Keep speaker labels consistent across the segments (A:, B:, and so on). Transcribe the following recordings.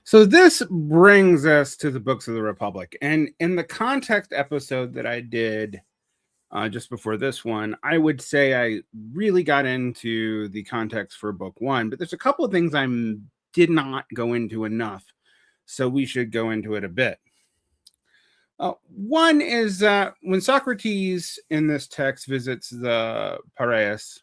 A: So this brings us to the books of the Republic. And in the context episode that I did just before this one, I would say I really got into the context for book one, but there's a couple of things I did not go into enough. So we should go into it a bit. One is that when Socrates in this text visits the Piraeus,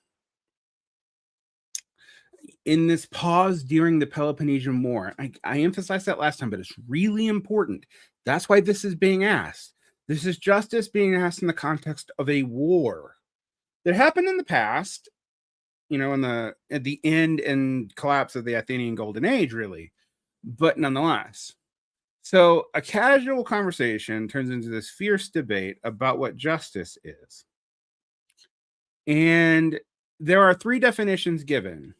A: in this pause during the Peloponnesian War, I emphasized that last time, but it's really important. That's why this is being asked. This is justice being asked in the context of a war that happened in the past, at the end and collapse of the Athenian Golden Age, really, but nonetheless. So a casual conversation turns into this fierce debate about what justice is. And there are three definitions given.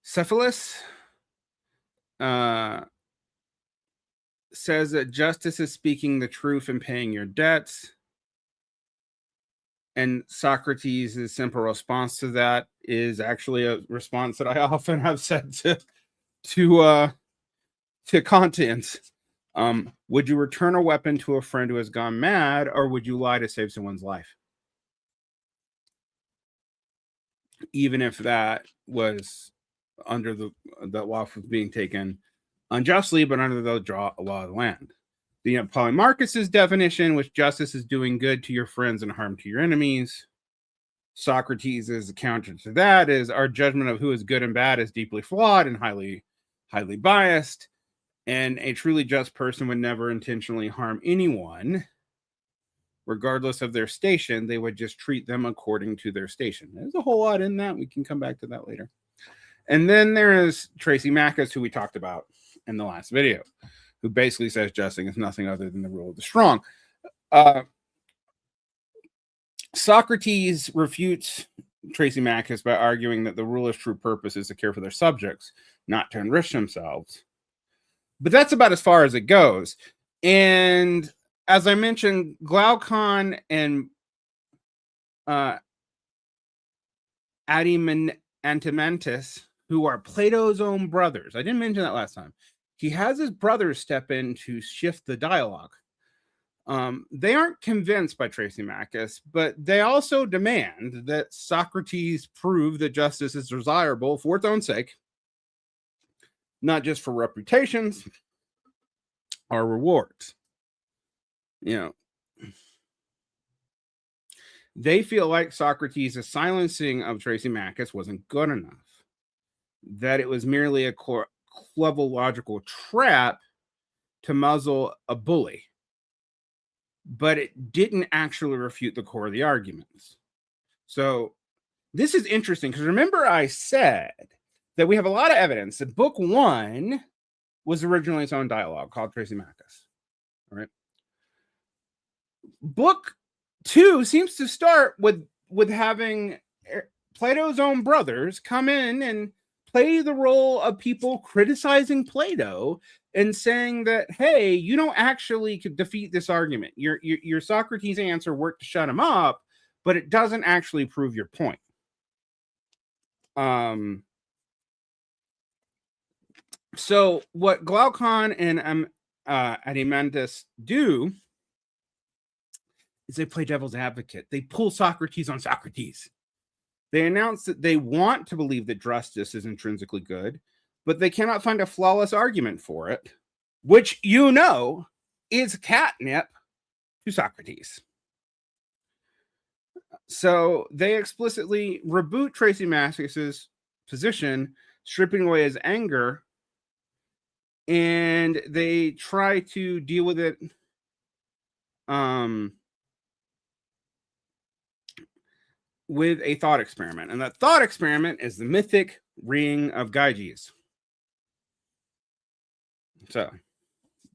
A: Cephalus says that justice is speaking the truth and paying your debts. And Socrates' simple response to that is actually a response that I often have said to Constans. Would you return a weapon to a friend who has gone mad, or would you lie to save someone's life? Even if that was under the law was being taken unjustly, but under the law of the land. Polemarchus's definition, which justice is doing good to your friends and harm to your enemies. Socrates' counter to that is our judgment of who is good and bad is deeply flawed and highly biased, and a truly just person would never intentionally harm anyone, regardless of their station. They would just treat them according to their station. There's a whole lot in that. We can come back to that later. And then there is Thrasymachus, who we talked about in the last video, who basically says justice is nothing other than the rule of the strong. Socrates refutes Thrasymachus by arguing that the ruler's true purpose is to care for their subjects, not to enrich themselves. But that's about as far as it goes. And as I mentioned, Glaucon and Adeimantus, who are Plato's own brothers. I didn't mention that last time. He has his brothers step in to shift the dialogue. They aren't convinced by Thrasymachus, but they also demand that Socrates prove that justice is desirable for its own sake, not just for reputations or rewards. They feel like Socrates' silencing of Thrasymachus wasn't good enough, that it was merely a clever logical trap to muzzle a bully, but it didn't actually refute the core of the arguments. So this is interesting, because remember I said that we have a lot of evidence that book one was originally its own dialogue called Thrasymachus. All right. Book two seems to start with having Plato's own brothers come in and play the role of people criticizing Plato and saying that, hey, you don't actually defeat this argument. Your Socrates answer worked to shut him up, but it doesn't actually prove your point. So what Glaucon and Adeimantus do is they play devil's advocate. They pull Socrates on Socrates. They announce that they want to believe that justice is intrinsically good, but they cannot find a flawless argument for it, which is catnip to Socrates. So they explicitly reboot Thrasymachus' position, stripping away his anger, and they try to deal with it with a thought experiment. And that thought experiment is the mythic Ring of Gyges. So,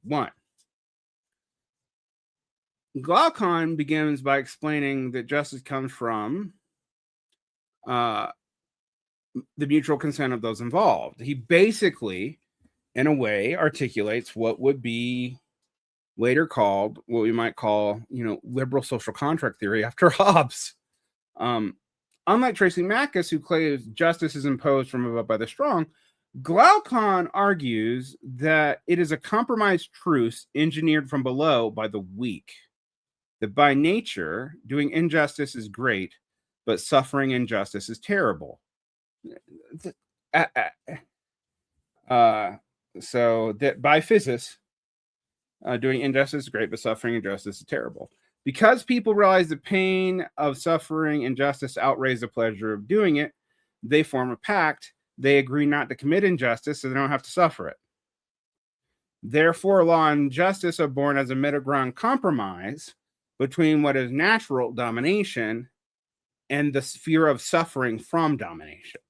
A: 1. Glaucon begins by explaining that justice comes from the mutual consent of those involved. He basically, in a way, articulates what would be later called, what we might call, liberal social contract theory after Hobbes. Unlike Thrasymachus, who claims justice is imposed from above by the strong, Glaucon argues that it is a compromised truce engineered from below by the weak. That by nature, doing injustice is great, but suffering injustice is terrible. So that by physis, doing injustice is great, but suffering injustice is terrible. Because people realize the pain of suffering injustice outweighs the pleasure of doing it, they form a pact. They agree not to commit injustice so they don't have to suffer it. Therefore, law and justice are born as a middle ground compromise between what is natural domination and the fear of suffering from domination.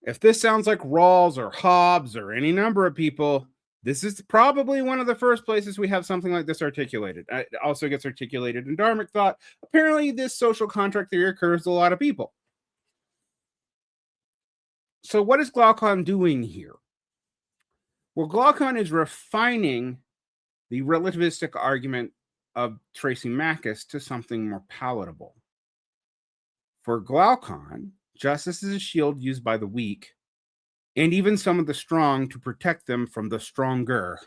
A: If this sounds like Rawls or Hobbes or any number of people, this is probably one of the first places we have something like this articulated. It also gets articulated in Dharmic thought. Apparently, this social contract theory occurs to a lot of people. So what is Glaucon doing here? Well, Glaucon is refining the relativistic argument of Thrasymachus to something more palatable. For Glaucon, justice is a shield used by the weak and even some of the strong to protect them from the stronger.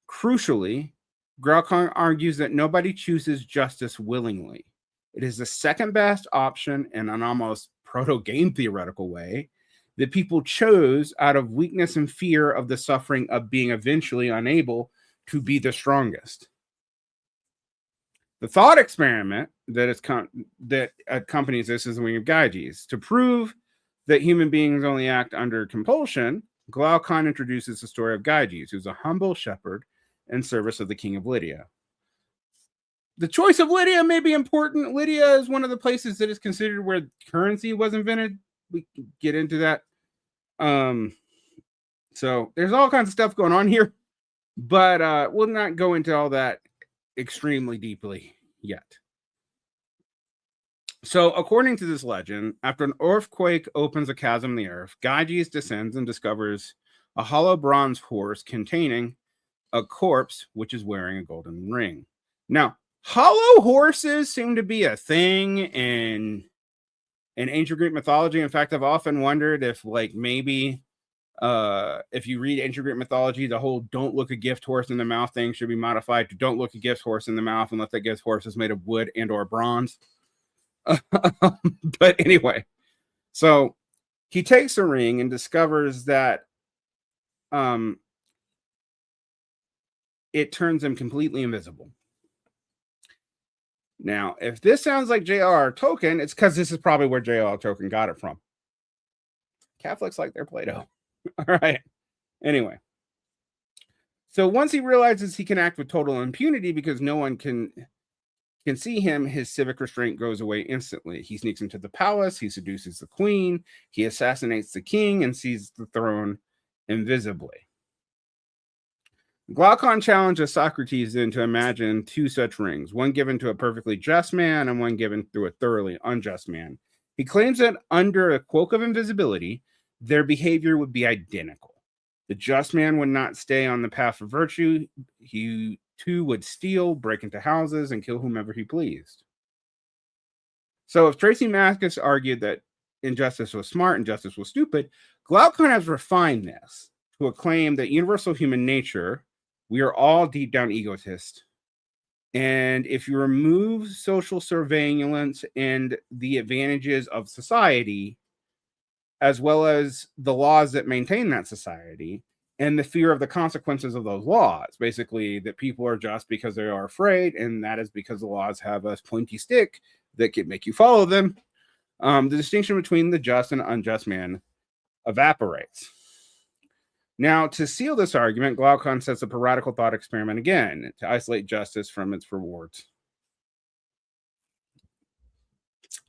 A: Crucially, Glaucon argues that nobody chooses justice willingly. It is the second best option in an almost proto-game theoretical way that people chose out of weakness and fear of the suffering of being eventually unable to be the strongest. The thought experiment that accompanies this is the Ring of Gyges. To prove that human beings only act under compulsion, Glaucon introduces the story of Gyges, who's a humble shepherd in service of the king of Lydia. The choice of Lydia may be important. Lydia is one of the places that is considered where currency was invented. We can get into that. So there's all kinds of stuff going on here, but we'll not go into all that extremely deeply yet. So, according to this legend, after an earthquake opens a chasm in the earth, Gyges descends and discovers a hollow bronze horse containing a corpse which is wearing a golden ring. Now, hollow horses seem to be a thing in ancient Greek mythology. In fact, I've often wondered if, like, maybe if you read ancient Greek mythology, the whole "don't look a gift horse in the mouth" thing should be modified to "don't look a gift horse in the mouth unless that gift horse is made of wood and or bronze." But anyway, so he takes a ring and discovers that it turns him completely invisible. Now, if this sounds like J.R.R. Tolkien, it's because this is probably where J.R.R. Tolkien got it from. Catholics like their Plato. All right. Anyway. So once he realizes he can act with total impunity because no one can see him, his civic restraint goes away instantly. He sneaks into the palace, he seduces the queen, he assassinates the king, and seizes the throne invisibly. Glaucon challenges Socrates then to imagine two such rings, one given to a perfectly just man and one given through a thoroughly unjust man. He claims that under a cloak of invisibility, their behavior would be identical. The just man would not stay on the path of virtue. He too would steal, break into houses, and kill whomever he pleased. So if Thrasymachus argued that injustice was smart and justice was stupid, Glaucon has refined this to a claim that universal human nature, we are all deep down egotists. And if you remove social surveillance and the advantages of society, as well as the laws that maintain that society, and the fear of the consequences of those laws, basically that people are just because they are afraid, and that is because the laws have a pointy stick that can make you follow them. The distinction between the just and unjust man evaporates. Now, to seal this argument, Glaucon sets up a radical thought experiment again to isolate justice from its rewards.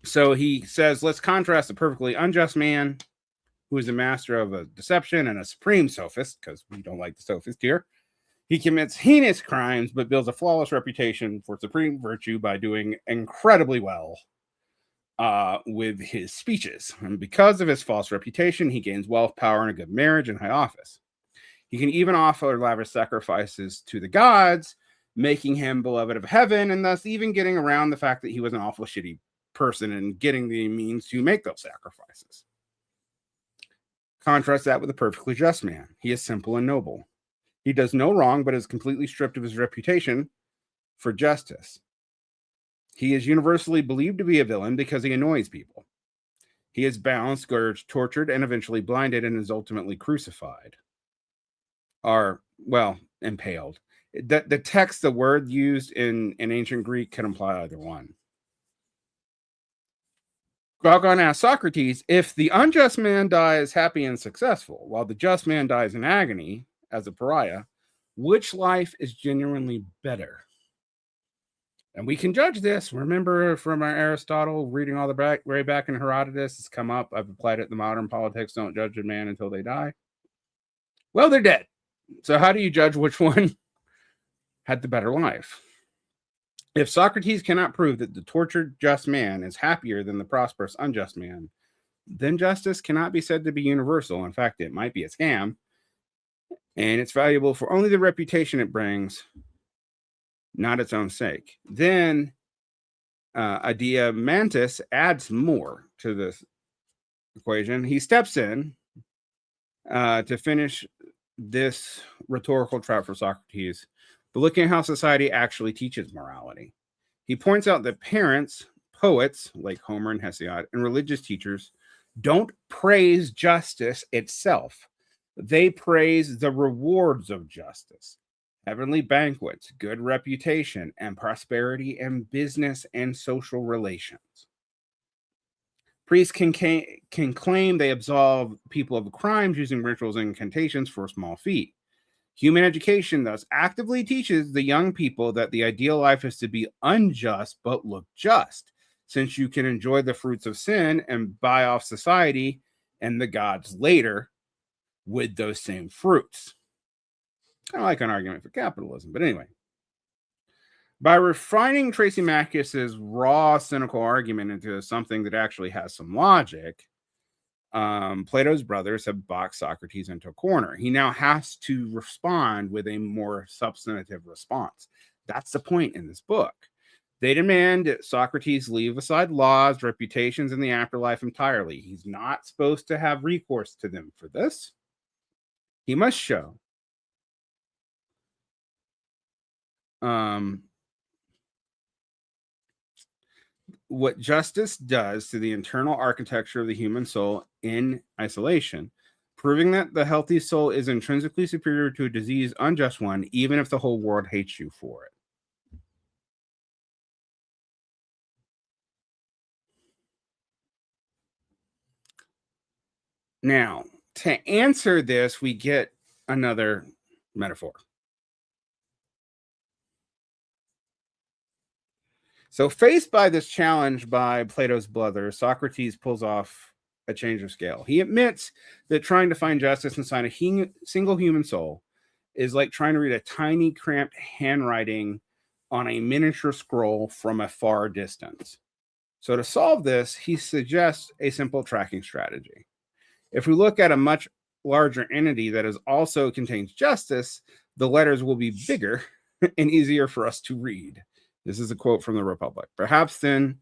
A: So he says, let's contrast a perfectly unjust man who is a master of a deception and a supreme sophist, because we don't like the sophist here. He commits heinous crimes, but builds a flawless reputation for supreme virtue by doing incredibly well with his speeches. And because of his false reputation, he gains wealth, power, and a good marriage and high office. He can even offer lavish sacrifices to the gods, making him beloved of heaven, and thus even getting around the fact that he was an awful shitty person and getting the means to make those sacrifices. Contrast that with a perfectly just man. He is simple and noble. He does no wrong, but is completely stripped of his reputation for justice. He is universally believed to be a villain because he annoys people. He is bound, scourged, tortured, and eventually blinded, and is ultimately crucified. Or, well, impaled. The text, the word used in ancient Greek can imply either one. Glaucon asks Socrates, if the unjust man dies happy and successful, while the just man dies in agony as a pariah, which life is genuinely better? And we can judge this. Remember from our Aristotle, reading all the way back in Herodotus, it's come up. I've applied it to modern politics. Don't judge a man until they die. Well, they're dead. So how do you judge which one had the better life? If Socrates cannot prove that the tortured just man is happier than the prosperous unjust man, then justice cannot be said to be universal. In fact, it might be a scam, and it's valuable for only the reputation it brings, not its own sake. Then Adeimantus adds more to this equation. He steps in to finish this rhetorical trap for Socrates, but looking at how society actually teaches morality. He points out that parents, poets like Homer and Hesiod, and religious teachers don't praise justice itself. They praise the rewards of justice. Heavenly banquets, good reputation, and prosperity in business and social relations. Priests can claim they absolve people of crimes using rituals and incantations for a small fee. Human education thus actively teaches the young people that the ideal life is to be unjust but look just, since you can enjoy the fruits of sin and buy off society and the gods later with those same fruits. Kind of like an argument for capitalism, but anyway. By refining Thrasymachus' raw cynical argument into something that actually has some logic, Plato's brothers have boxed Socrates into a corner. He now has to respond with a more substantive response. That's the point in this book. They demand that Socrates leave aside laws, reputations, and the afterlife entirely. He's not supposed to have recourse to them for this. He must show what justice does to the internal architecture of the human soul in isolation, proving that the healthy soul is intrinsically superior to a diseased, unjust one, even if the whole world hates you for it. Now, to answer this, we get another metaphor. So, faced by this challenge by Plato's brother, Socrates pulls off a change of scale. He admits that trying to find justice inside a single human soul is like trying to read a tiny, cramped handwriting on a miniature scroll from a far distance. So, to solve this, he suggests a simple tracking strategy. If we look at a much larger entity that is also contains justice, the letters will be bigger and easier for us to read. This is a quote from the Republic. Perhaps then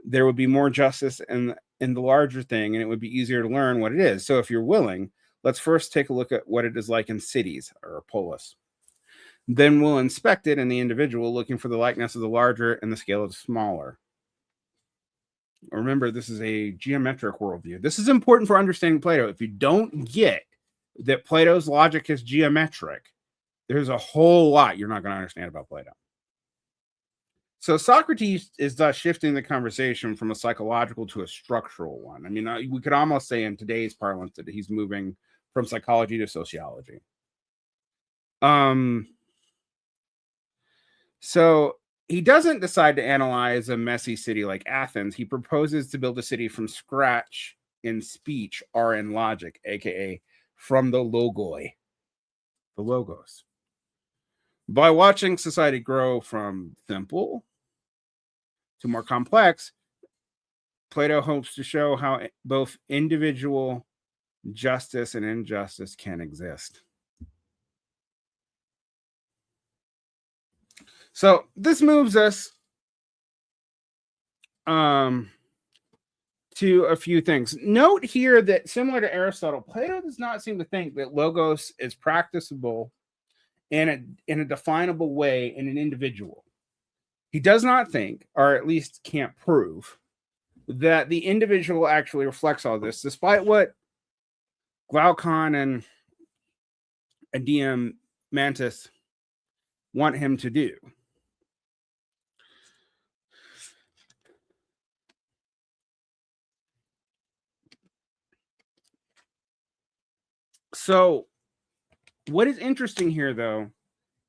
A: there would be more justice in the larger thing, and it would be easier to learn what it is. So if you're willing, let's first take a look at what it is like in cities or a polis. Then we'll inspect it in the individual, looking for the likeness of the larger and the scale of the smaller. Remember, this is a geometric worldview. This is important for understanding Plato. If you don't get that Plato's logic is geometric, there's a whole lot you're not going to understand about Plato. So Socrates is thus shifting the conversation from a psychological to a structural one. I mean, we could almost say in today's parlance that he's moving from psychology to sociology. So he doesn't decide to analyze a messy city like Athens. He proposes to build a city from scratch in speech or in logic, aka from the logoi, the logos. By watching society grow from simple to more complex, Plato hopes to show how both individual justice and injustice can exist. So this moves us to a few things. Note here that similar to Aristotle, Plato does not seem to think that logos is practicable in a definable way in an individual. He does not think, or at least can't prove, that the individual actually reflects all this, despite what Glaucon and Adeimantus want him to do. So, what is interesting here, though,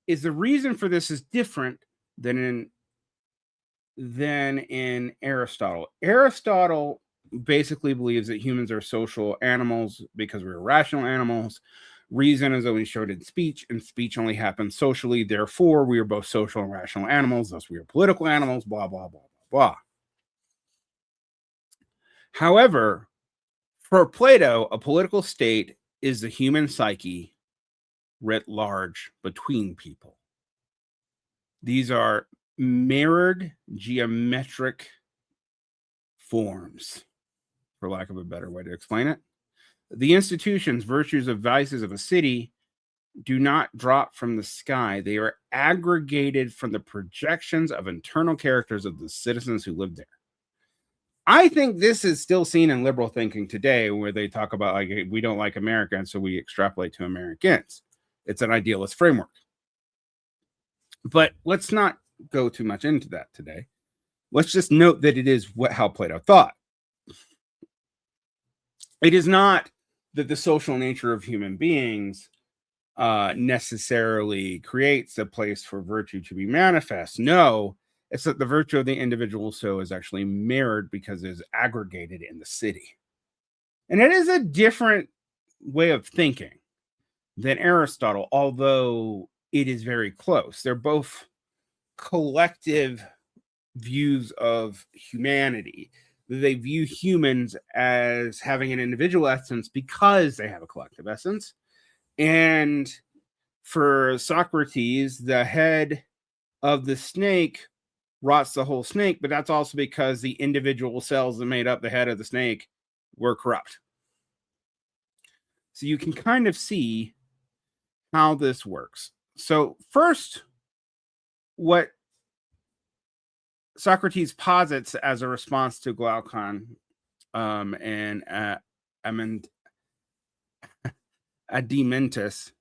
A: is the reason for this is different than in Aristotle. Aristotle basically believes that humans are social animals because we're rational animals. Reason is always showed in speech, and speech only happens socially. Therefore, we are both social and rational animals. Thus, we are political animals, blah, blah, blah, blah, blah. However, for Plato, a political state is the human psyche writ large between people. These are mirrored geometric forms, for lack of a better way to explain it. The institutions, virtues, and vices of a city do not drop from the sky. They are aggregated from the projections of internal characters of the citizens who live there. I think this is still seen in liberal thinking today, where they talk about, like, we don't like Americans, so we extrapolate to Americans. It's an idealist framework. But let's not go too much into that today. Let's just note that it is how Plato thought. It is not that the social nature of human beings necessarily creates a place for virtue to be manifest. No, it's that the virtue of the individual soul is actually mirrored because it is aggregated in the city. And it is a different way of thinking than Aristotle, although it is very close. They're both collective views of humanity. They view humans as having an individual essence because they have a collective essence. And for Socrates, the head of the snake rots the whole snake, but that's also because the individual cells that made up the head of the snake were corrupt. So you can kind of see how this works. So first, what Socrates posits as a response to Glaucon and Adeimantus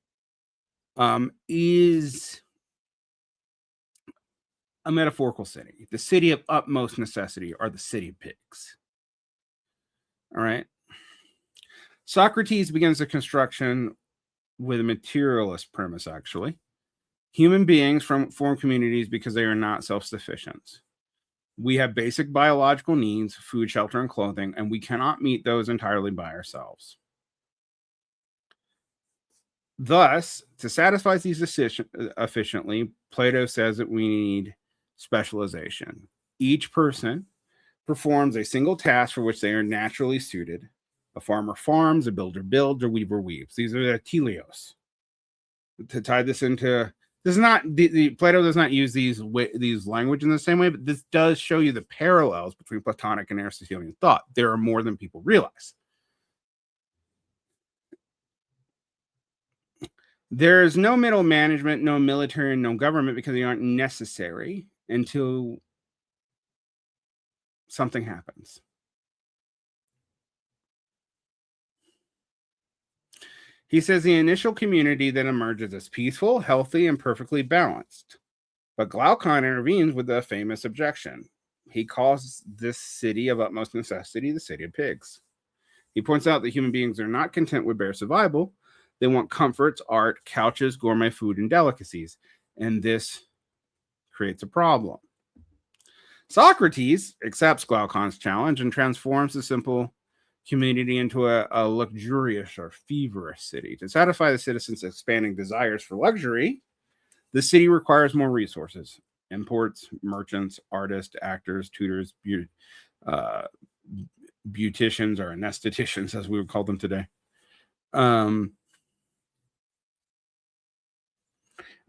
A: is a metaphorical city. The city of utmost necessity, or the city of pigs. All right. Socrates begins the construction with a materialist premise, actually. Human beings form communities because they are not self-sufficient. We have basic biological needs, food, shelter, and clothing, and we cannot meet those entirely by ourselves. Thus, to satisfy these efficiently, Plato says that we need specialization. Each person performs a single task for which they are naturally suited. A farmer farms, a builder builds, a weaver weaves. These are the teleos. To tie this into, this is not Plato does not use these language in the same way, but this does show you the parallels between Platonic and Aristotelian thought. There are more than people realize. There is no middle management, no military, and no government because they aren't necessary until something happens. He says the initial community that emerges is peaceful, healthy, and perfectly balanced. But Glaucon intervenes with the famous objection. He calls this city of utmost necessity the city of pigs. He points out that human beings are not content with bare survival. They want comforts, art, couches, gourmet food, and delicacies. And this creates a problem. Socrates accepts Glaucon's challenge and transforms the simple community into a luxurious or feverish city. To satisfy the citizens' expanding desires for luxury, the city requires more resources: imports, merchants, artists, actors, tutors, beauticians, or anestheticians, as we would call them today.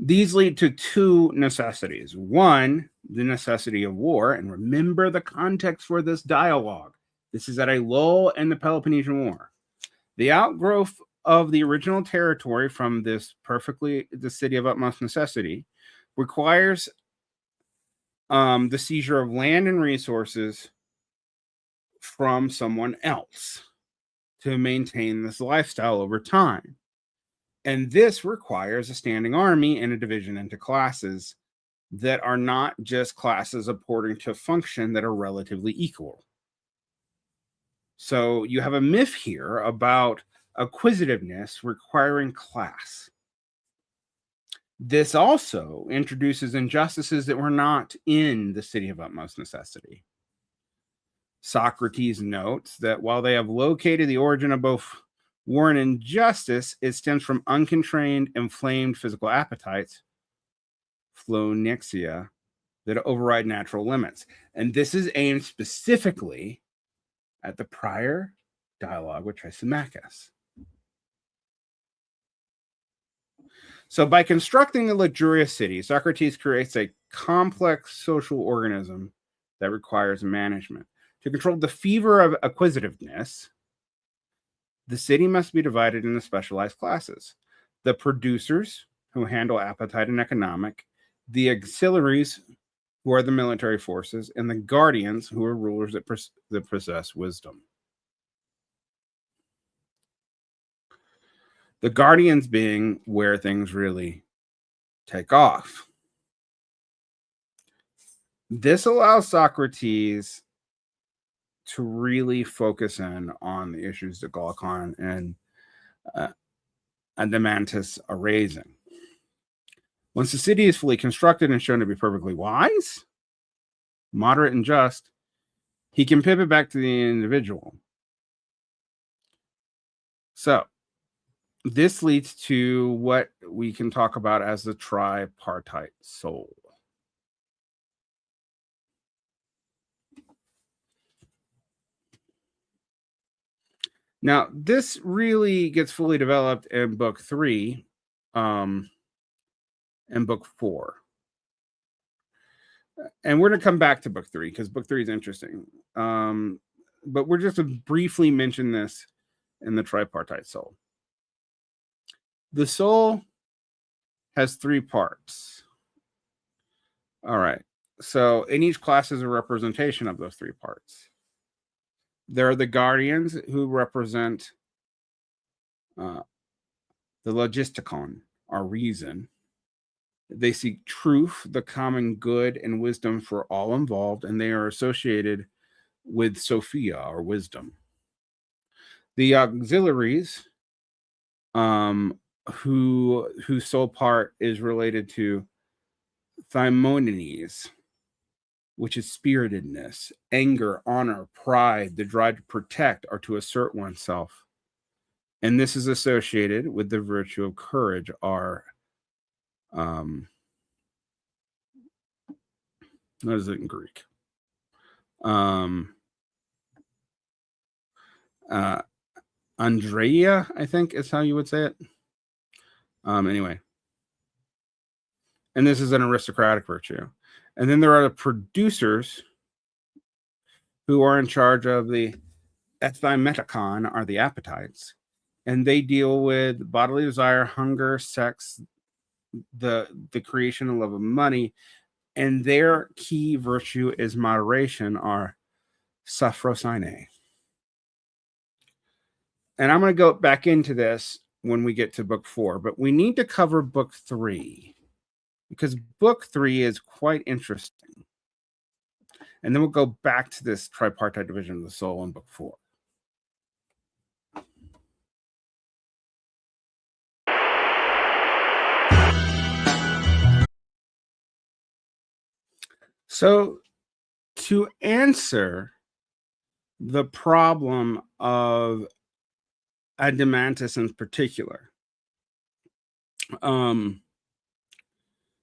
A: These lead to two necessities. One, the necessity of war. And remember the context for this dialogue. This is at a lull in the Peloponnesian War. The outgrowth of the original territory from the city of utmost necessity requires the seizure of land and resources from someone else to maintain this lifestyle over time. And this requires a standing army and a division into classes that are not just classes according to function that are relatively equal. So you have a myth here about acquisitiveness requiring class. This also introduces injustices that were not in the city of utmost necessity. Socrates notes that while they have located the origin of both war and injustice, it stems from unconstrained, inflamed physical appetites, phloenixia, that override natural limits. And this is aimed specifically at the prior dialogue with Thrasymachus. So by constructing a luxurious city, Socrates creates a complex social organism that requires management. To control the fever of acquisitiveness, the city must be divided into specialized classes. The producers, who handle appetite and economic, the auxiliaries, who are the military forces, and the guardians, who are rulers that possess wisdom. The guardians being where things really take off. This allows Socrates to really focus in on the issues that Glaucon and Adeimantus are raising. Once the city is fully constructed and shown to be perfectly wise, moderate, and just, he can pivot back to the individual. So this leads to what we can talk about as the tripartite soul. Now, this really gets fully developed in book 3 and book 4. And we're going to come back to book 3 because book 3 is interesting. But we're just to briefly mention this in the tripartite soul. The soul has 3 parts. All right. So in each class is a representation of those 3 parts. There are the guardians who represent the logistikon, our reason. They seek truth, the common good, and wisdom for all involved, and they are associated with Sophia, or wisdom. The auxiliaries, whose soul part is related to Thymonenes, which is spiritedness, anger, honor, pride, the drive to protect or to assert oneself. And this is associated with the virtue of courage, or what is it in Greek? Andrea, I think is how you would say it. Anyway. And this is an aristocratic virtue. And then there are the producers who are in charge of the ethymeticon, or the appetites. And they deal with bodily desire, hunger, sex, the creation and love of money. And their key virtue is moderation, or sophrosyne. And I'm going to go back into this when we get to book 4, but we need to cover book 3 because book 3 is quite interesting. And then we'll go back to this tripartite division of the soul in book 4. So to answer the problem of Adeimantus in particular,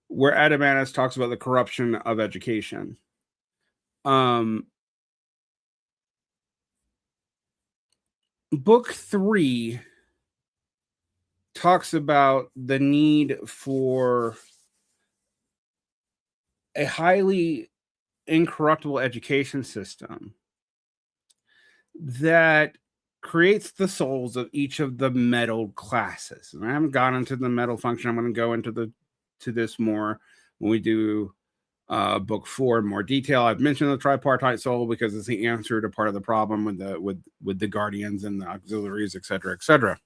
A: where Adeimantus talks about the corruption of education, book 3 talks about the need for a highly incorruptible education system that creates the souls of each of the metal classes. And I haven't gone into the metal function. I'm going to go into this more when we do book 4 in more detail. I've mentioned the tripartite soul because it's the answer to part of the problem with the guardians and the auxiliaries, etc., etc.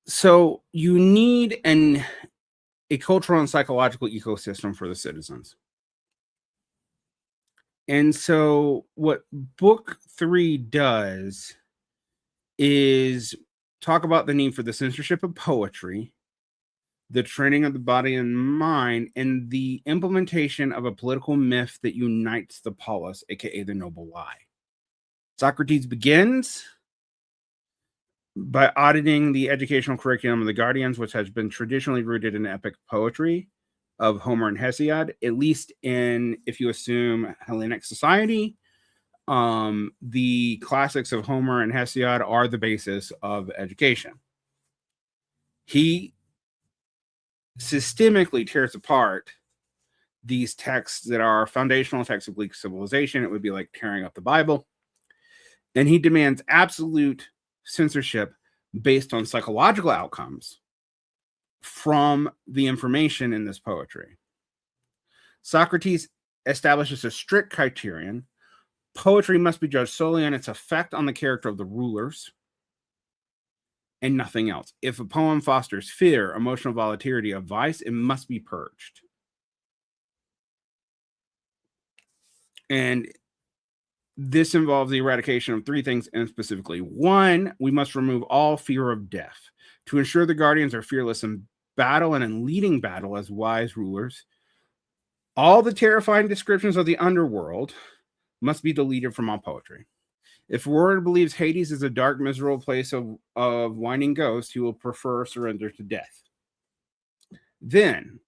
A: So you need a cultural and psychological ecosystem for the citizens. And so what book 3 does is talk about the need for the censorship of poetry, the training of the body and mind, and the implementation of a political myth that unites the polis, aka the noble lie. Socrates begins by auditing the educational curriculum of the Guardians, which has been traditionally rooted in epic poetry of Homer and Hesiod, at least in, if you assume, Hellenic society. The classics of Homer and Hesiod are the basis of education. He systemically tears apart these texts that are foundational texts of Greek civilization. It would be like tearing up the Bible. And he demands absolute censorship based on psychological outcomes from the information in this poetry. Socrates establishes a strict criterion. Poetry must be judged solely on its effect on the character of the rulers and nothing else. If a poem fosters fear, emotional volatility, of vice, it must be purged. And this involves the eradication of 3 things, and specifically, 1, we must remove all fear of death. To ensure the guardians are fearless in battle and in leading battle as wise rulers, all the terrifying descriptions of the underworld must be deleted from all poetry. If a warrior believes Hades is a dark, miserable place of whining ghosts, he will prefer surrender to death. Then,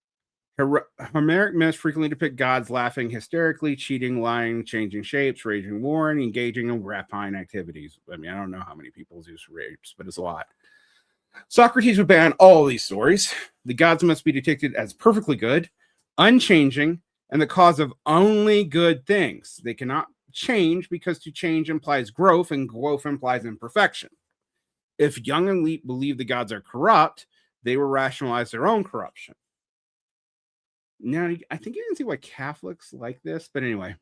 A: Homeric myths frequently depict gods laughing hysterically, cheating, lying, changing shapes, waging war, and engaging in rapine activities. I mean, I don't know how many people Zeus rapes, but it's a lot. Socrates would ban all these stories. The gods must be depicted as perfectly good, unchanging, and the cause of only good things. They cannot change because to change implies growth, and growth implies imperfection. If young elite believe the gods are corrupt, they will rationalize their own corruption. Now, I think you can see why Catholics like this, but anyway.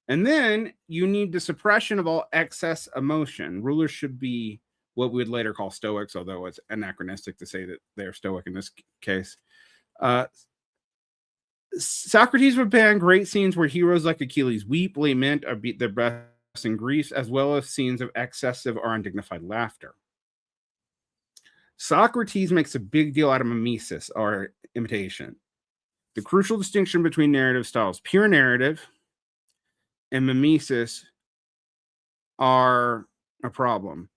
A: And then you need the suppression of all excess emotion. Rulers should be what we would later call Stoics, although it's anachronistic to say that they're Stoic in this case. Socrates would ban great scenes where heroes like Achilles weep, lament, or beat their breasts in grief, as well as scenes of excessive or undignified laughter. Socrates makes a big deal out of mimesis, or imitation. The crucial distinction between narrative styles, pure narrative and mimesis, are a problem.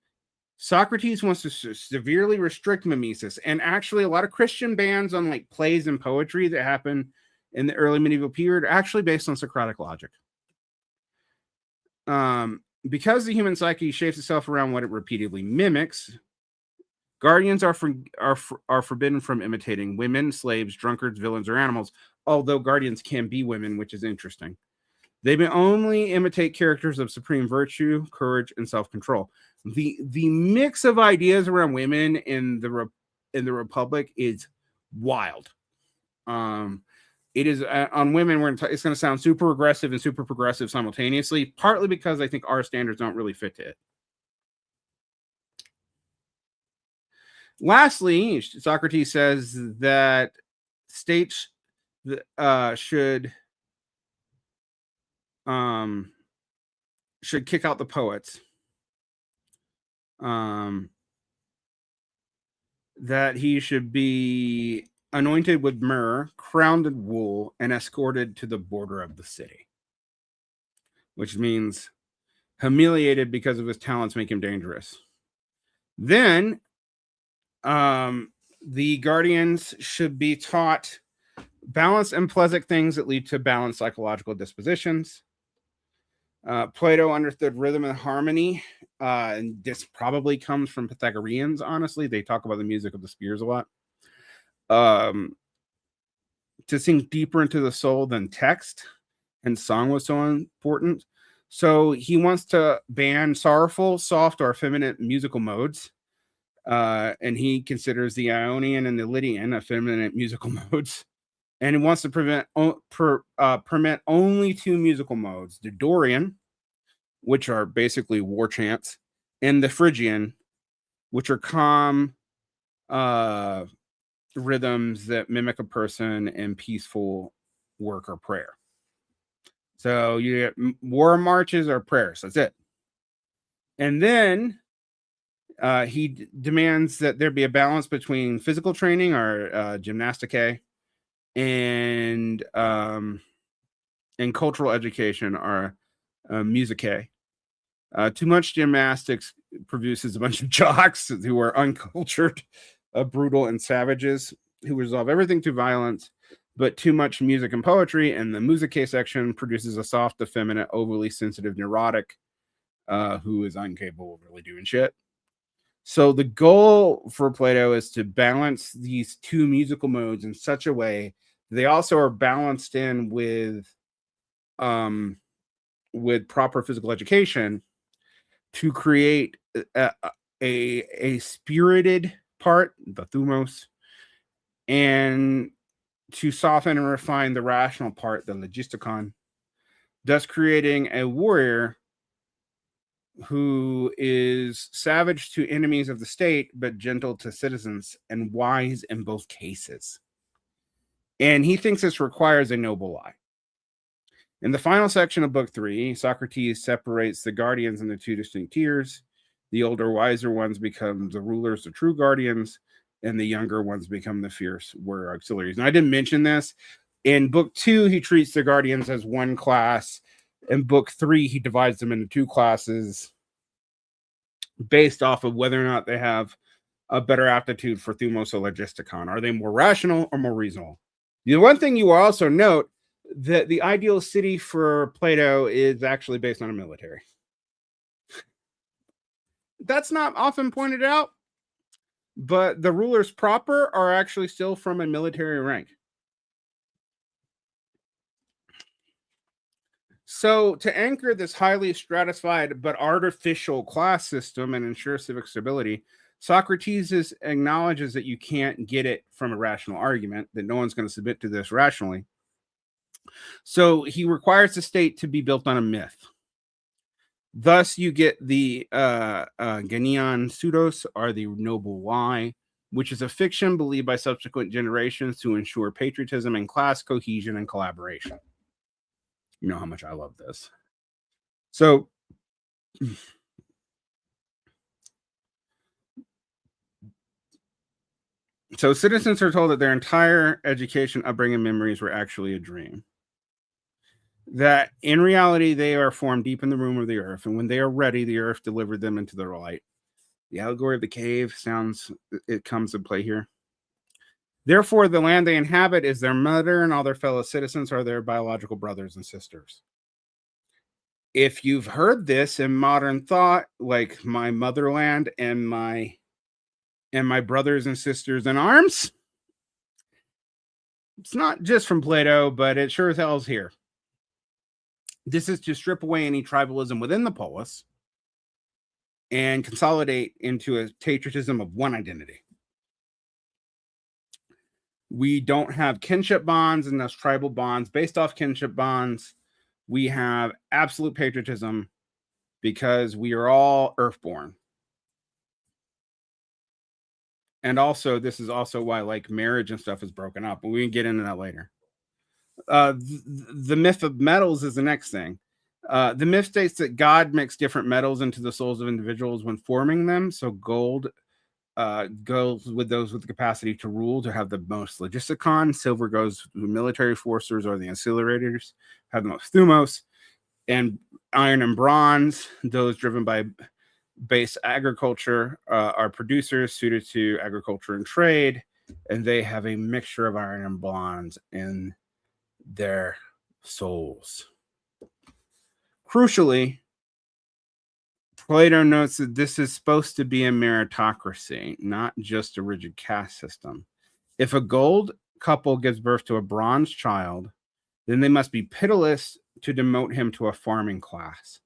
A: Socrates wants to severely restrict mimesis, and actually a lot of Christian bans on like plays and poetry that happen in the early medieval period are actually based on Socratic logic. Because the human psyche shapes itself around what it repeatedly mimics, guardians are forbidden from imitating women, slaves, drunkards, villains, or animals, although guardians can be women, which is interesting. They may only imitate characters of supreme virtue, courage, and self-control. The mix of ideas around women in the Republic is wild. It is on women. It's going to sound super aggressive and super progressive simultaneously, partly because I think our standards don't really fit to it. Lastly, Socrates says that states should kick out the poets. That he should be anointed with myrrh, crowned with wool, and escorted to the border of the city. Which means humiliated because of his talents make him dangerous. Then the guardians should be taught balanced and pleasant things that lead to balanced psychological dispositions. Plato understood rhythm and harmony and this probably comes from Pythagoreans, honestly. They talk about the music of the spheres a lot. To sink deeper into the soul than text, and song was so important. So he wants to ban sorrowful, soft, or effeminate musical modes. And he considers the Ionian and the Lydian effeminate musical modes. And he wants to permit only two musical modes: the Dorian, which are basically war chants, and the Phrygian, which are calm rhythms that mimic a person and peaceful work or prayer. So you get war marches or prayers. That's it. And then he demands that there be a balance between physical training or gymnasticae and cultural education or musicae. Too much gymnastics produces a bunch of jocks who are uncultured, brutal, and savages who resolve everything to violence. But too much music and poetry, and the musicae section produces a soft, effeminate, overly sensitive neurotic who is incapable of really doing shit. So the goal for Plato is to balance these two musical modes in such a way that they also are balanced in with proper physical education to create a spirited part, the thumos, and to soften and refine the rational part, the logistikon, thus creating a warrior who is savage to enemies of the state, but gentle to citizens and wise in both cases. And he thinks this requires a noble lie. In the final section of Book 3, Socrates separates the guardians into two distinct tiers. The older, wiser ones become the rulers, the true guardians, and the younger ones become the fierce warrior auxiliaries. And I didn't mention this. In Book 2, he treats the guardians as one class. In Book 3, he divides them into two classes based off of whether or not they have a better aptitude for thumos or logistikon. Are they more rational or more reasonable? The one thing you will also note that the ideal city for Plato is actually based on a military. That's not often pointed out, but the rulers proper are actually still from a military rank. So to anchor this highly stratified but artificial class system and ensure civic stability, Socrates acknowledges that you can't get it from a rational argument, that no one's going to submit to this rationally. So he requires the state to be built on a myth. Thus, you get the Genion pseudos, or the noble lie, which is a fiction believed by subsequent generations to ensure patriotism and class cohesion and collaboration. You know how much I love this. So citizens are told that their entire education, upbringing, memories were actually a dream. That in reality, they are formed deep in the womb of the earth, and when they are ready, the earth delivered them into their light. The allegory of the cave it comes to play here. Therefore, the land they inhabit is their mother, and all their fellow citizens are their biological brothers and sisters. If you've heard this in modern thought, like my motherland and my brothers and sisters in arms, it's not just from Plato, but it sure as hell is here. This is to strip away any tribalism within the polis and consolidate into a patriotism of one identity. We don't have kinship bonds and thus tribal bonds. Based off kinship bonds, we have absolute patriotism because we are all earthborn. And also, this is also why like marriage and stuff is broken up, but we can get into that later. The myth of metals is the next thing. The myth states that God mixed different metals into the souls of individuals when forming them. So gold goes with those with the capacity to rule, to have the most logistikon. Silver goes with military forces or the ancillarators, have the most thumos. And iron and bronze, those driven by base agriculture, are producers suited to agriculture and trade, and they have a mixture of iron and bronze in their souls. Crucially, Plato notes that this is supposed to be a meritocracy, not just a rigid caste system. If a gold couple gives birth to a bronze child, then they must be pitiless to demote him to a farming class.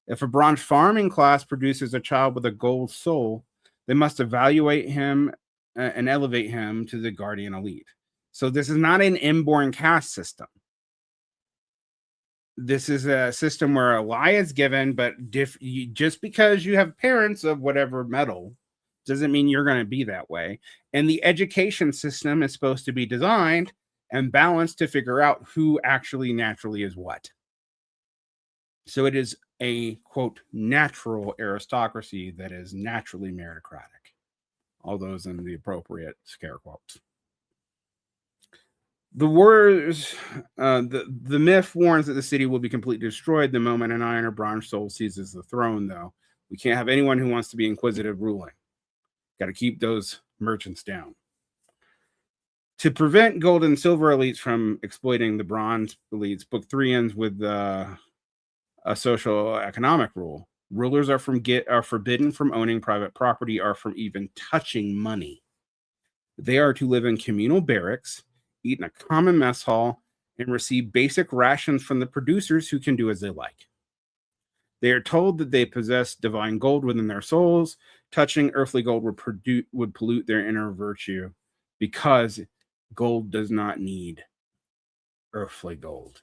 A: If a bronze farming class produces a child with a gold soul, they must evaluate him and elevate him to the guardian elite. So this is not an inborn caste system. This is a system where a lie is given, but just because you have parents of whatever metal doesn't mean you're going to be that way. And the education system is supposed to be designed and balanced to figure out who actually naturally is what. So it is a, quote, natural aristocracy that is naturally meritocratic. All those in the appropriate scare quotes. The warriors, the myth warns that the city will be completely destroyed the moment an iron or bronze soul seizes the throne, though. We can't have anyone who wants to be inquisitive ruling. Got to keep those merchants down. To prevent gold and silver elites from exploiting the bronze elites, Book 3 ends with a social economic rule. Rulers are forbidden from owning private property or from even touching money. They are to live in communal barracks, eat in a common mess hall, and receive basic rations from the producers who can do as they like. They are told that they possess divine gold within their souls. Touching earthly gold would pollute their inner virtue, because gold does not need earthly gold.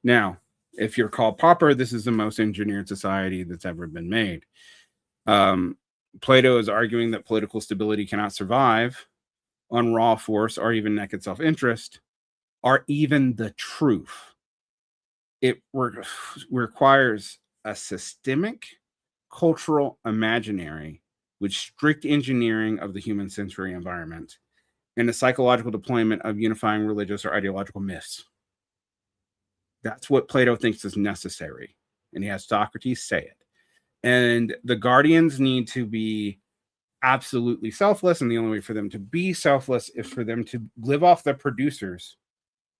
A: Now, if you're called pauper, this is the most engineered society that's ever been made. Plato is arguing that political stability cannot survive on raw force or even naked self-interest, or even the truth. It requires a systemic cultural imaginary with strict engineering of the human sensory environment and a psychological deployment of unifying religious or ideological myths. That's what Plato thinks is necessary. And he has Socrates say it. And the guardians need to be absolutely selfless. And the only way for them to be selfless is for them to live off the producers,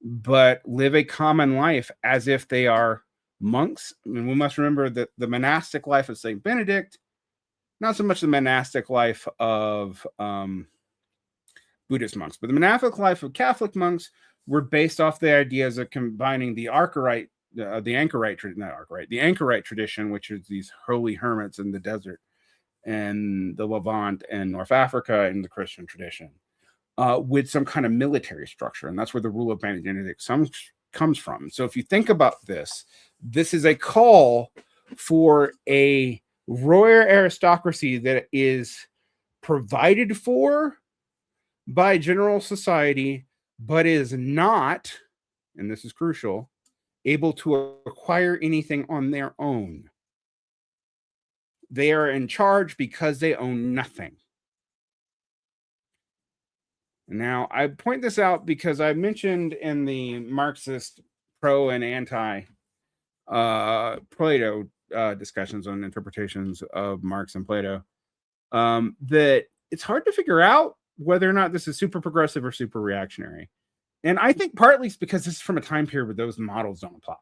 A: but live a common life as if they are monks. I mean, we must remember that the monastic life of St. Benedict, not so much the monastic life of Buddhist monks, but the monastic life of Catholic monks were based off the ideas of combining the Anchorite tradition, which is these holy hermits in the desert and the Levant and North Africa and the Christian tradition, with some kind of military structure. And that's where the rule of Benedict comes from. So if you think about this, this is a call for a royal aristocracy that is provided for by general society, but is not, and this is crucial, able to acquire anything on their own. They are in charge because they own nothing. Now, I point this out because I mentioned in the Marxist pro and anti Plato discussions on interpretations of Marx and Plato, that it's hard to figure out whether or not this is super progressive or super reactionary. And I think partly it's because this is from a time period where those models don't apply.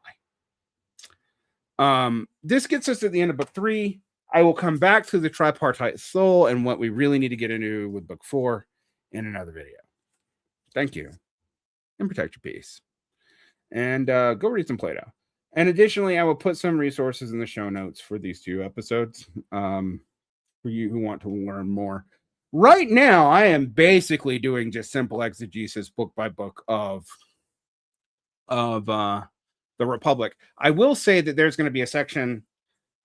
A: This gets us at the end of Book 3. I will come back to the tripartite soul and what we really need to get into with Book 4 in another video. Thank you. And protect your peace. And go read some Plato. And additionally, I will put some resources in the show notes for these 2 episodes for you who want to learn more. Right now, I am basically doing just simple exegesis book by book of the Republic. I will say that there's going to be a section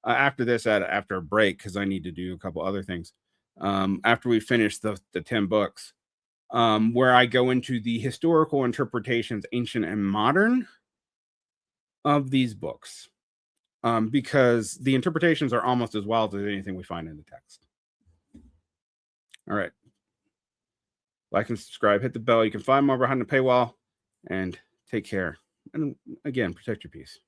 A: after this after a break, because I need to do a couple other things after we finish the 10 books, where I go into the historical interpretations, ancient and modern, of these books, because the interpretations are almost as wild as anything we find in the text. All right. Like and subscribe, hit the bell. You can find more behind the paywall, and take care. And again, protect your peace.